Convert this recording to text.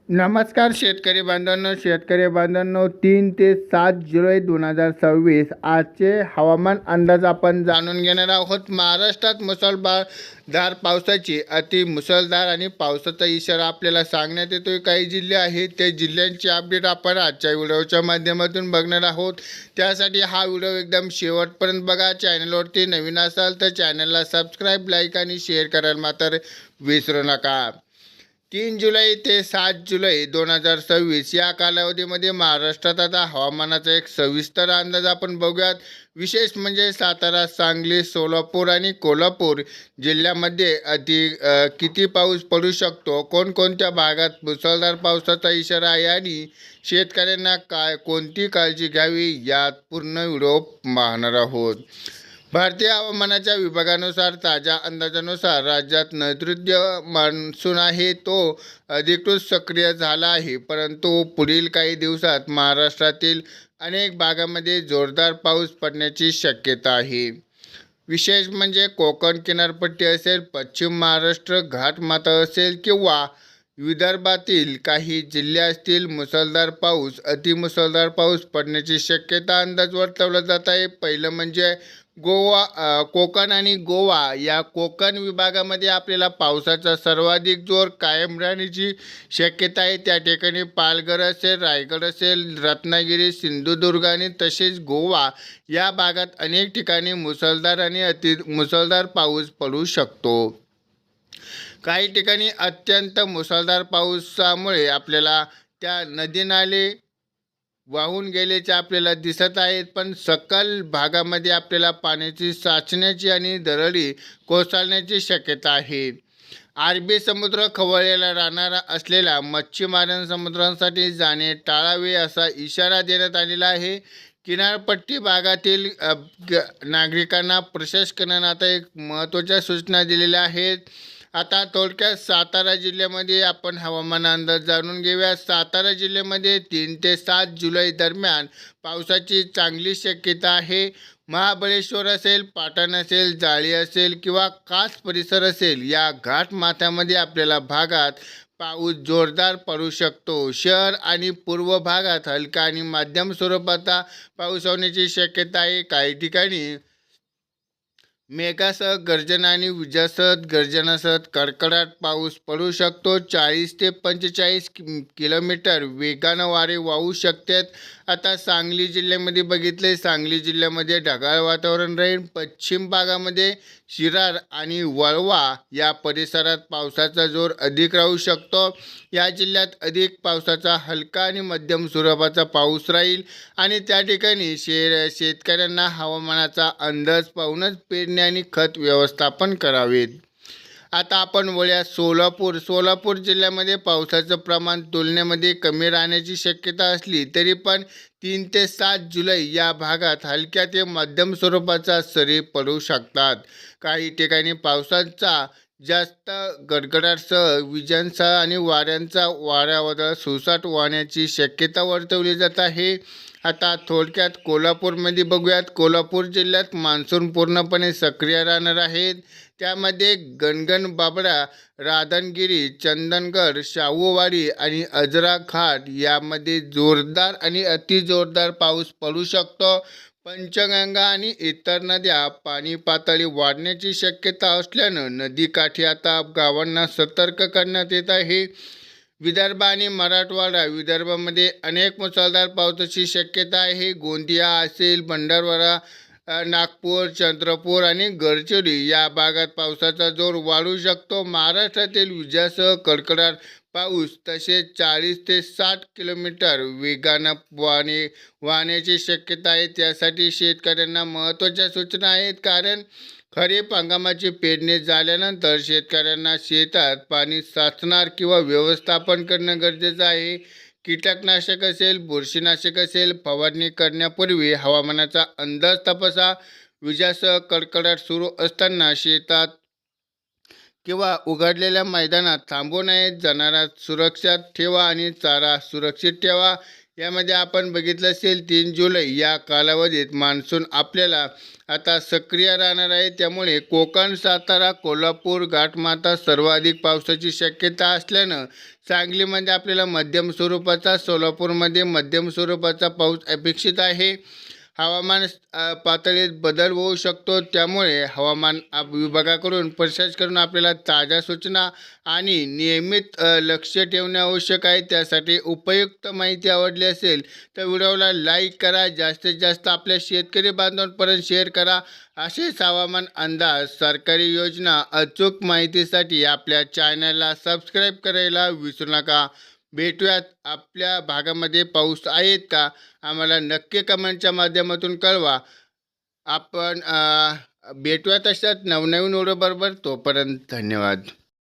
नमस्कार शेतकरी बांधवांनो 3 ते 7 जुलै 2026 आजचे हवामान अंदाज आपण जाणून घेणार आहोत। महाराष्ट्रात मुसळधार पावसाची मुसळधार आणि पावसाचा इशारा आपल्याला सांगण्यात येतोय। काही जिल्हे आहेत त्या जिल्ह्यांची अपडेट आपण आजच्या व्हिडिओच्या माध्यमातून बघणार आहोत। त्यासाठी हा व्हिडिओ एकदम शेवटपर्यंत बघा। चॅनलवरती नवीन असाल तर चॅनलला सबस्क्राईब, लाईक आणि शेअर करायला मात्र विसरू नका। 3 जुलै ते 7 जुलै 2026 या कालावधीमध्ये महाराष्ट्रात आता हवामानाचा एक सविस्तर अंदाज आपण बघूयात। विशेष म्हणजे सातारा, सांगली, सोलापूर आणि कोल्हापूर जिल्ह्यामध्ये किती पाऊस पडू शकतो, कोणकोणत्या भागात मुसळधार पावसाचा इशारा आहे आणि शेतकऱ्यांना कोणती काळजी घ्यावी यात पूर्ण व्हिडिओ पाहणार आहोत। भारतीय हवामानाच्या विभागानुसार ताज्या अंदाजानुसार राज्यात नैऋत्य मान्सून आहे तो अधिकृत सक्रिय झाला आहे, परंतु पुढील काही दिवसात महाराष्ट्रातील अनेक भागांमध्ये जोरदार पाऊस पडण्याची शक्यता आहे। विशेष म्हणजे कोकण किनारपट्टी असेल, पश्चिम महाराष्ट्र घाटमाथा असेल किंवा विदर्भातील काही जिल्हे असतील, मुसळधार पाऊस अतिमुसळधार पाऊस पडण्याची शक्यता अंदाज वर्तवला जात आहे। पहिलं म्हणजे कोकण आणि गोवा या कोकण विभागामध्ये आपल्याला पावसाचा सर्वाधिक जोर कायम राहण्याची शक्यता आहे। त्या ठिकाणी पालघर असेल, रायगड असेल, रत्नागिरी, सिंधुदुर्ग आणि तसेच गोवा या भागात अनेक ठिकाणी मुसळधार आणि मुसळधार पाऊस पडू शकतो। काही ठिकाणी अत्यंत मुसळधार पावसामुळे आपल्याला त्या नदी नाले वाहून गेल्याचे आपल्याला दिसत आहेत, पण सकल भागामध्ये आपल्याला पाण्याची साचण्याची आणि दरडी कोसळण्याची शक्यता आहे। अरबी समुद्र खवळलेला राहणारा असलेल्या मच्छीमारांना समुद्रांसाठी जाणे टाळावे असा इशारा देण्यात आलेला आहे। किनारपट्टी भागातील नागरिकांना प्रशासनाने आता एक महत्त्वाच्या सूचना दिलेल्या आहेत। आता थोडक्यात सातारा जिल्ह्यामध्ये आपण हवामान अंदाज जाणून घेऊया। सातारा जिल्ह्यामध्ये 3 ते 7 जुलै दरम्यान पावसाची चांगली शक्यता आहे। महाबळेश्वर असेल, पाटण असेल, जाळी असेल किंवा कास परिसर असेल या घाटमाथ्यामध्ये आपल्याला भागात पाऊस जोरदार पडू शकतो। शहर आणि पूर्व भागात हलका आणि मध्यम स्वरूपाचा पाऊस होण्याची शक्यता आहे। काही ठिकाणी मेघासह गर्जना आणि विजासह गर्जनासह कडकडाट पाऊस पडू शकतो। 40 ते 45 किलोमीटर वेगानं वारे वाहू शकतात। आता सांगली जिल्ह्यामध्ये बघितले, सांगली जिल्ह्यामध्ये ढगाळ वातावरण राहील। पश्चिम भागामध्ये शिरार आणि वळवा या परिसरात पावसाचा जोर अधिक राहू शकतो। या जिल्ह्यात अधिक पावसाचा हलका आणि मध्यम स्वरूपाचा पाऊस राहील आणि त्या ठिकाणी शेतकऱ्यांना हवामानाचा अंदाज पाहूनच पेरणी आणि खत व्यवस्थापन करावेत। आता आपण वळूया सोलापूर जिल्ह्यामध्ये पावसाचं प्रमाण तुलनेमध्ये कमी राहण्याची शक्यता असली तरी पण 3 ते 7 जुलै या भागात हलक्या ते मध्यम स्वरूपाचा सरी पडू शकतात। काही ठिकाणी पावसाचा जास्त गडगडाटसह विजांसह आणि वाऱ्यावादळ सुसाट वाहण्याची शक्यता वर्तवली जात आहे। आता थोडक्यात कोल्हापूरमध्ये बघूयात। कोल्हापूर जिल्ह्यात मान्सून पूर्णपणे सक्रिय राहणार आहेत। त्यामध्ये गणगण, बाबडा, राधानगिरी, चंदनगड, शाहूवाडी आणि अजरा घाट यामध्ये जोरदार आणि अतिजोरदार पाऊस पडू शकतो। पंचगंगा आणि इतर नद्या पाणी पातळी वाढण्याची शक्यता असल्यानं नदीकाठी आता गावांना सतर्क करण्यात येत आहे। विदर्भ आणि मराठवाडा विदर्भामध्ये अनेक मुसळधार पावसाची शक्यता आहे। गोंदिया असेल, भंडारदरा, नागपूर, चंद्रपूर आणि गडचिरोली या भागात पावसाचा जोर वाढू शकतो। महाराष्ट्रातील विजासह कडकडाट पाऊस तसेच 40 ते 60 किलोमीटर वेगानं वाहण्याची शक्यता आहे। त्यासाठी शेतकऱ्यांना महत्त्वाच्या सूचना आहेत, कारण खरीप हंगामाची पेरणी झाल्यानंतर शेतकऱ्यांना शेतात पाणी साचणार किंवा व्यवस्थापन करणं गरजेचं आहे। कीटकनाशक असेल, बुरशीनाशक असेल, फवारणी करण्यापूर्वी हवामानाचा अंदाज तपासा। विजासह कडकडाट सुरू असताना शेतात किंवा उघडलेल्या मैदानात थांबू नये। जनावरांना सुरक्षित ठेवा आणि चारा सुरक्षित ठेवा। यामध्ये आपण बघितलं असेल 3 जुलै या कालावधीत मान्सून आपल्याला आता सक्रिय राहणार आहे. त्यामुळे कोकण, सातारा, कोल्हापूर, घाटमाता सर्वाधिक पावसाची शक्यता असल्यानं सांगलीमध्ये आपल्याला मध्यम स्वरूपाचा, सोलापूरमध्ये मध्यम स्वरूपाचा पाऊस अपेक्षित आहे. हवामान पातळीत बदल होऊ शकतो. त्यामुळे हवामान विभागाकडून प्रशासनाकडून आपल्याला ताज्या सूचना आणि नियमित लक्ष ठेवणे आवश्यक आहे. त्यासाठी उपयुक्त माहिती आवडली असेल तर व्हिडिओला लाईक करा, जास्तीत जास्त आपल्या शेतकरी बांधवांपर्यंत शेअर करा. असेच हवामान अंदाज, सरकारी योजना, अचूक माहितीसाठी आपल्या चॅनलला सबस्क्राईब करायला विसरू नका. भेटूयात. आपल्या भागामध्ये पाऊस आहेत का आम्हाला नक्की कमेंटच्या माध्यमातून कळवा. आपण भेटूयात अशाच नवनवीन व्हिडिओ बरोबर. तोपर्यंत धन्यवाद.